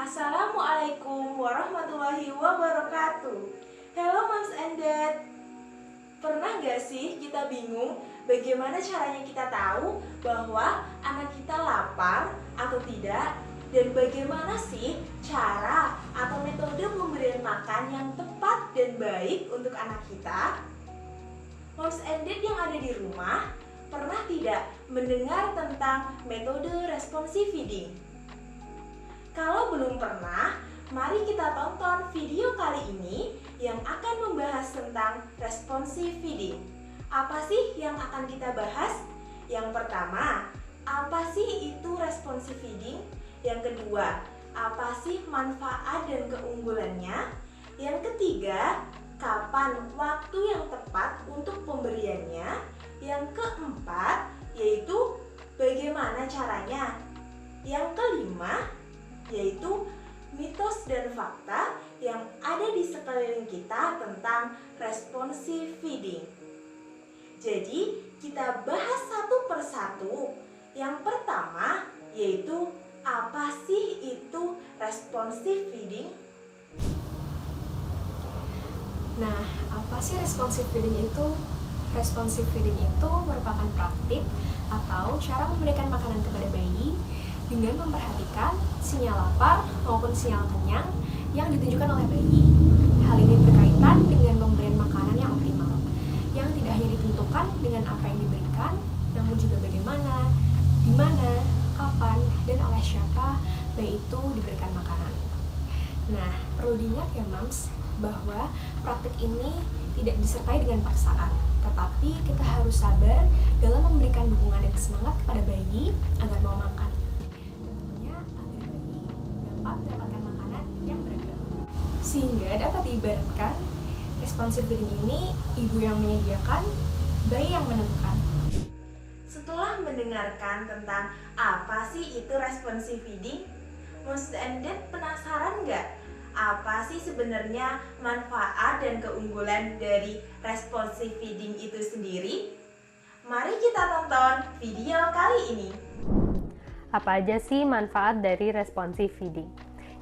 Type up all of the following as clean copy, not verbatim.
Assalamualaikum warahmatullahi wabarakatuh. Hello Moms and Dad. Pernah gak sih kita bingung bagaimana caranya kita tahu bahwa anak kita lapar atau tidak? Dan bagaimana sih cara atau metode pemberian makan yang tepat dan baik untuk anak kita? Moms and Dad yang ada di rumah, pernah tidak mendengar tentang metode responsive feeding? Kalau belum pernah, mari kita tonton video kali ini yang akan membahas tentang responsive feeding. Apa sih yang akan kita bahas? Yang pertama, apa sih itu responsive feeding? Yang kedua, apa sih manfaat dan keunggulannya? Yang ketiga, kapan waktu yang tepat untuk pemberiannya? Yang keempat, yaitu bagaimana caranya? Yang kelima, yaitu mitos dan fakta yang ada di sekeliling kita tentang responsive feeding. Jadi, kita bahas satu persatu. Yang pertama, yaitu apa sih itu responsive feeding? Nah, apa sih responsive feeding itu? Responsive feeding itu merupakan praktik atau cara memberikan makanan kepada bayi dengan memperhatikan sinyal lapar maupun sinyal kenyang yang ditunjukkan oleh bayi. Hal ini berkaitan dengan pemberian makanan yang optimal, yang tidak hanya ditentukan dengan apa yang diberikan, namun juga bagaimana, di mana, kapan, dan oleh siapa bayi itu diberikan makanan. Nah, perlu diingat ya Mams, bahwa praktik ini tidak disertai dengan paksaan, tetapi kita harus sabar dalam memberikan dukungan dan semangat kepada bayi agar mau makan. Tentunya agar bayi dapat mendapatkan makanan yang beragam. Sehingga dapat diibaratkan, responsive feeding ini ibu yang menyediakan, bayi yang menentukan. Setelah mendengarkan tentang apa sih itu responsive feeding, Moms and Dad penasaran nggak? Apa sih sebenarnya manfaat dan keunggulan dari responsive feeding itu sendiri? Mari kita tonton video kali ini. Apa aja sih manfaat dari responsive feeding?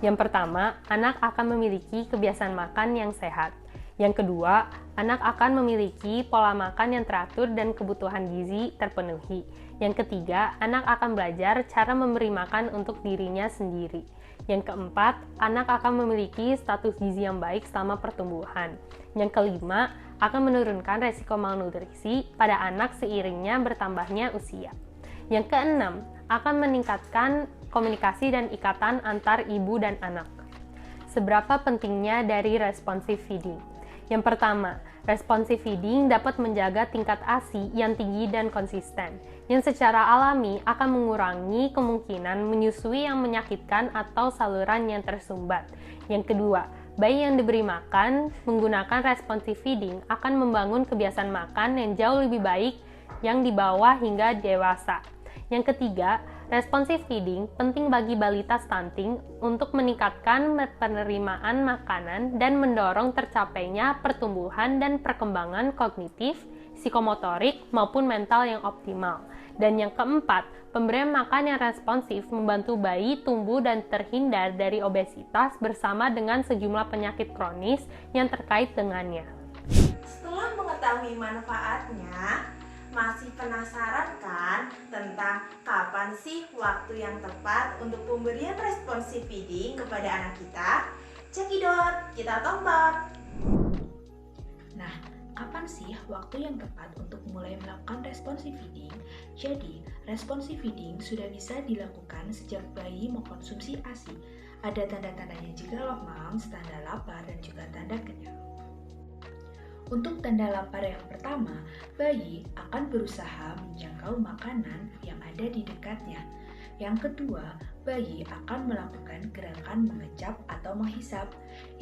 Yang pertama, anak akan memiliki kebiasaan makan yang sehat. Yang kedua, anak akan memiliki pola makan yang teratur dan kebutuhan gizi terpenuhi. Yang ketiga, anak akan belajar cara memberi makan untuk dirinya sendiri. Yang keempat, anak akan memiliki status gizi yang baik selama pertumbuhan. Yang kelima, akan menurunkan resiko malnutrisi pada anak seiringnya bertambahnya usia. Yang keenam, akan meningkatkan komunikasi dan ikatan antar ibu dan anak. Seberapa pentingnya dari responsive feeding? Yang pertama, responsive feeding dapat menjaga tingkat ASI yang tinggi dan konsisten, yang secara alami akan mengurangi kemungkinan menyusui yang menyakitkan atau saluran yang tersumbat. Yang kedua, bayi yang diberi makan menggunakan responsive feeding akan membangun kebiasaan makan yang jauh lebih baik yang dibawa hingga dewasa. Yang ketiga, responsive feeding penting bagi balita stunting untuk meningkatkan penerimaan makanan dan mendorong tercapainya pertumbuhan dan perkembangan kognitif, psikomotorik, maupun mental yang optimal. Dan yang keempat, pemberian makan yang responsif membantu bayi tumbuh dan terhindar dari obesitas bersama dengan sejumlah penyakit kronis yang terkait dengannya. Setelah mengetahui manfaatnya, masih penasaran kan tentang kapan sih waktu yang tepat untuk pemberian responsive feeding kepada anak kita? Cekidot, kita tonton! Nah, kapan sih waktu yang tepat untuk mulai melakukan responsive feeding? Jadi, responsive feeding sudah bisa dilakukan sejak bayi mengkonsumsi ASI. Ada tanda-tandanya juga loh Mams, tanda lapar dan juga tanda kenyang. Untuk tanda lapar yang pertama, bayi akan berusaha menjangkau makanan yang ada di dekatnya. Yang kedua, bayi akan melakukan gerakan mengecap atau menghisap.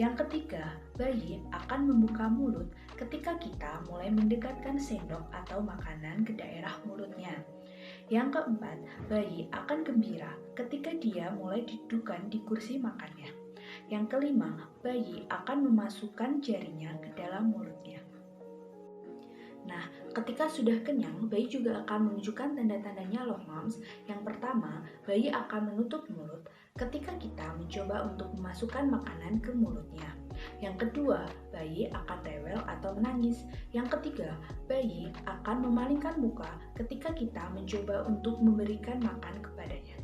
Yang ketiga, bayi akan membuka mulut ketika kita mulai mendekatkan sendok atau makanan ke daerah mulutnya. Yang keempat, bayi akan gembira ketika dia mulai dudukkan di kursi makannya. Yang kelima, bayi akan memasukkan jarinya ke dalam mulutnya. Nah, ketika sudah kenyang, bayi juga akan menunjukkan tanda-tandanya loh Moms. Yang pertama, bayi akan menutup mulut. ketika kita mencoba untuk memasukkan makanan ke mulutnya. Yang kedua, bayi akan rewel atau menangis. Yang ketiga, bayi akan memalingkan muka ketika kita mencoba untuk memberikan makan kepadanya.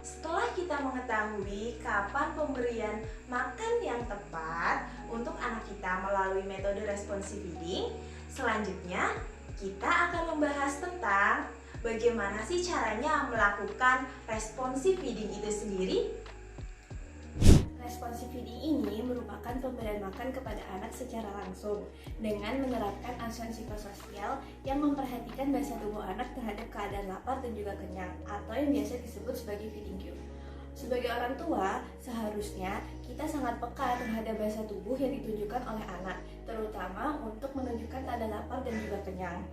Setelah kita mengetahui kapan pemberian makan yang tepat untuk anak kita melalui metode responsive feeding, selanjutnya kita akan membahas tentang bagaimana sih caranya melakukan responsive feeding itu sendiri. Responsive feeding ini merupakan pemberian makan kepada anak secara langsung dengan menerapkan asuhan psikososial yang memperhatikan bahasa tubuh anak terhadap keadaan lapar dan juga kenyang, atau yang biasa disebut sebagai feeding cue. Sebagai orang tua, seharusnya kita sangat peka terhadap bahasa tubuh yang ditunjukkan oleh anak, terutama untuk menunjukkan tanda lapar dan juga kenyang.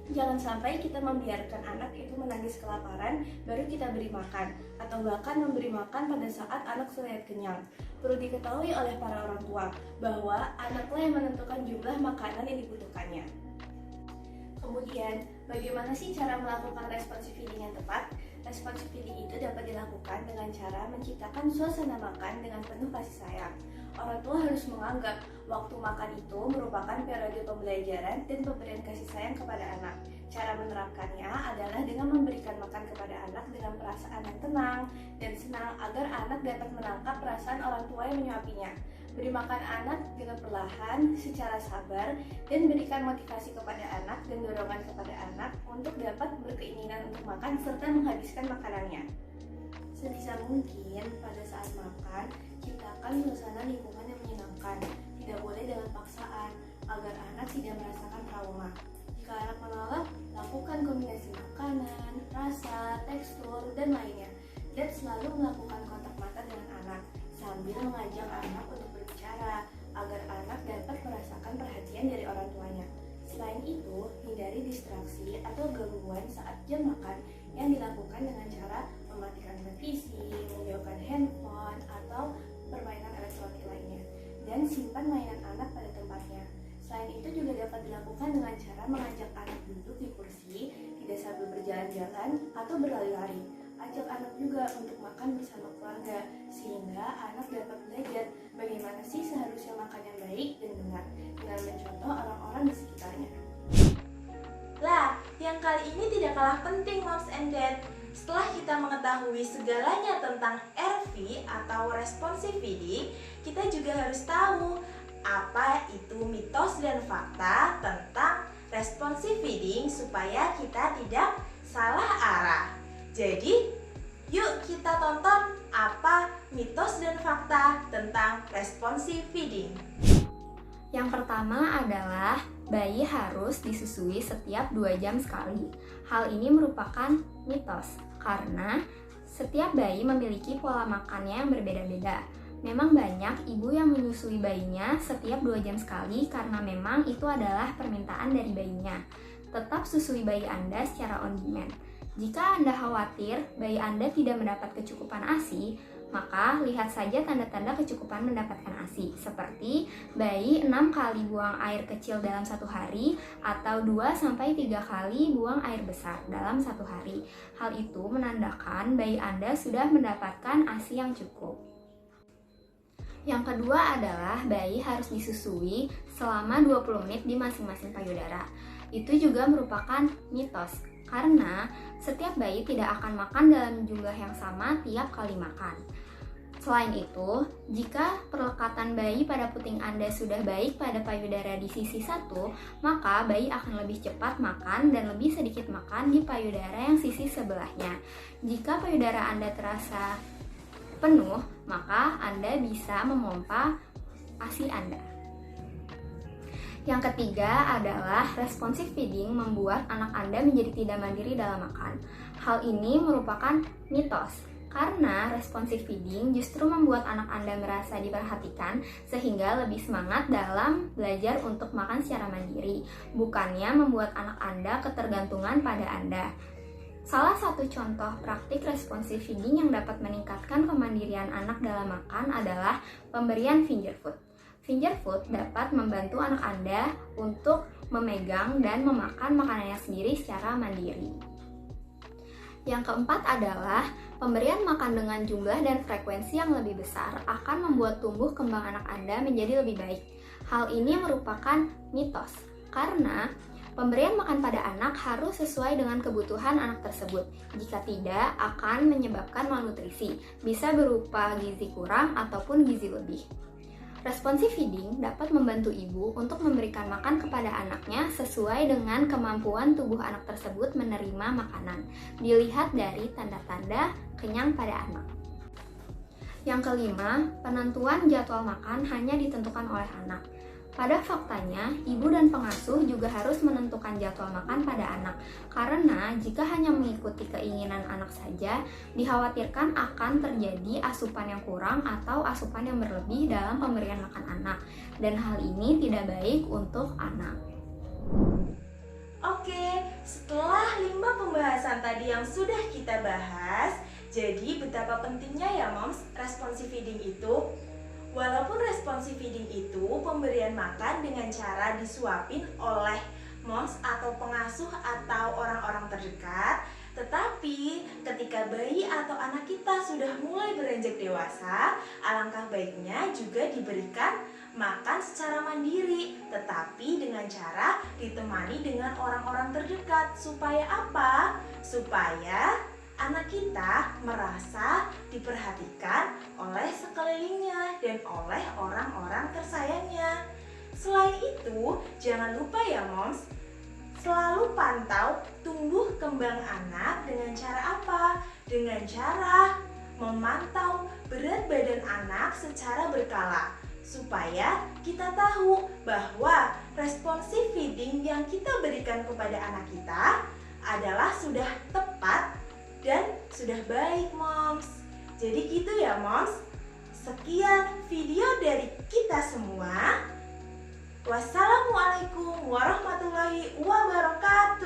Jangan sampai kita membiarkan anak itu menangis kelaparan baru kita beri makan, atau bahkan memberi makan pada saat anak terlihat kenyang. Perlu diketahui oleh para orang tua bahwa anaklah yang menentukan jumlah makanan yang dibutuhkannya. Kemudian, bagaimana sih cara melakukan responsive feeding yang tepat? Responsive feeding itu dapat dilakukan dengan cara menciptakan suasana makan dengan penuh kasih sayang. Orang tua harus menganggap waktu makan itu merupakan periode pembelajaran dan pemberian kasih sayang kepada anak. Cara menerapkannya adalah dengan memberikan makan kepada anak dengan perasaan yang tenang dan senang agar anak dapat menangkap perasaan orang tua yang menyuapinya. Beri makan anak dengan perlahan, secara sabar, dan berikan motivasi kepada anak dan dorongan kepada anak untuk dapat berkeinginan untuk makan serta menghabiskan makanannya. Sebisa mungkin pada saat makan, ciptakan suasana lingkungan yang menyenangkan, tidak boleh dengan paksaan, agar anak tidak merasakan trauma. Jika anak menolak, lakukan kombinasi makanan, rasa, tekstur, dan lainnya. Dan selalu melakukan kontak mata dengan anak, sambil mengajak anak untuk berbicara, agar anak dapat merasakan perhatian dari orang tuanya. Selain itu, hindari distraksi atau gangguan saat jam makan yang dilakukan dengan cara mematikan televisi, menjauhkan handphone, atau permainan elektronik lainnya, dan simpan mainan anak pada tempatnya. Selain itu juga dapat dilakukan dengan cara mengajak anak duduk di kursi, tidak sambil berjalan-jalan atau berlari-lari. Ajak anak juga untuk makan bersama keluarga, sehingga anak dapat belajar bagaimana sih seharusnya makan yang baik dan benar, dengan mencontoh orang-orang di sekitarnya. Lah, yang kali ini tidak kalah penting Moms and Dad. Setelah kita mengetahui segalanya tentang RV atau responsive feeding, kita juga harus tahu apa itu mitos dan fakta tentang responsive feeding supaya kita tidak salah arah. Jadi, yuk kita tonton apa mitos dan fakta tentang responsive feeding. Yang pertama adalah bayi harus disusui setiap 2 jam sekali. Hal ini merupakan mitos karena setiap bayi memiliki pola makannya yang berbeda-beda. Memang banyak ibu yang menyusui bayinya setiap 2 jam sekali karena memang itu adalah permintaan dari bayinya. Tetap susui bayi Anda secara on demand. Jika Anda khawatir bayi Anda tidak mendapat kecukupan ASI, maka lihat saja tanda-tanda kecukupan mendapatkan ASI, seperti bayi 6 kali buang air kecil dalam 1 hari atau 2-3 kali buang air besar dalam 1 hari. Hal itu menandakan bayi Anda sudah mendapatkan ASI yang cukup. Yang kedua adalah bayi harus disusui selama 20 menit di masing-masing payudara. Itu juga merupakan mitos, karena setiap bayi tidak akan makan dalam jumlah yang sama tiap kali makan. Selain itu, jika perlekatan bayi pada puting Anda sudah baik pada payudara di sisi satu, maka bayi akan lebih cepat makan dan lebih sedikit makan di payudara yang sisi sebelahnya. Jika payudara Anda terasa penuh, maka Anda bisa memompa ASI Anda. Yang ketiga adalah responsive feeding membuat anak Anda menjadi tidak mandiri dalam makan. Hal ini merupakan mitos, karena responsive feeding justru membuat anak Anda merasa diperhatikan sehingga lebih semangat dalam belajar untuk makan secara mandiri, bukannya membuat anak Anda ketergantungan pada Anda. Salah satu contoh praktik responsive feeding yang dapat meningkatkan kemandirian anak dalam makan adalah pemberian finger food. Finger food dapat membantu anak Anda untuk memegang dan memakan makanannya sendiri secara mandiri. Yang keempat adalah pemberian makan dengan jumlah dan frekuensi yang lebih besar akan membuat tumbuh kembang anak Anda menjadi lebih baik. Hal ini merupakan mitos, karena pemberian makan pada anak harus sesuai dengan kebutuhan anak tersebut. Jika tidak, akan menyebabkan malnutrisi, bisa berupa gizi kurang ataupun gizi lebih. Responsive feeding dapat membantu ibu untuk memberikan makan kepada anaknya sesuai dengan kemampuan tubuh anak tersebut menerima makanan. Dilihat dari tanda-tanda kenyang pada anak. Yang kelima, penentuan jadwal makan hanya ditentukan oleh anak. Pada faktanya, ibu dan pengasuh juga harus menentukan jadwal makan pada anak, karena jika hanya mengikuti keinginan anak saja, dikhawatirkan akan terjadi asupan yang kurang atau asupan yang berlebih dalam pemberian makan anak, dan hal ini tidak baik untuk anak. Oke, setelah 5 pembahasan tadi yang sudah kita bahas, jadi betapa pentingnya ya moms responsive feeding itu. Walaupun responsive feeding itu pemberian makan dengan cara disuapin oleh moms atau pengasuh atau orang-orang terdekat, tetapi ketika bayi atau anak kita sudah mulai beranjak dewasa, alangkah baiknya juga diberikan makan secara mandiri, tetapi dengan cara ditemani dengan orang-orang terdekat. Supaya apa? Supaya anak kita merasa diperhatikan oleh sekelilingnya dan oleh orang-orang tersayangnya. Selain itu, jangan lupa ya moms, selalu pantau tumbuh kembang anak dengan cara apa? Dengan cara memantau berat badan anak secara berkala, supaya kita tahu bahwa responsive feeding yang kita berikan kepada anak kita adalah sudah tepat dan sudah baik moms. Jadi gitu ya moms. Sekian video dari kita semua. Wassalamualaikum warahmatullahi wabarakatuh.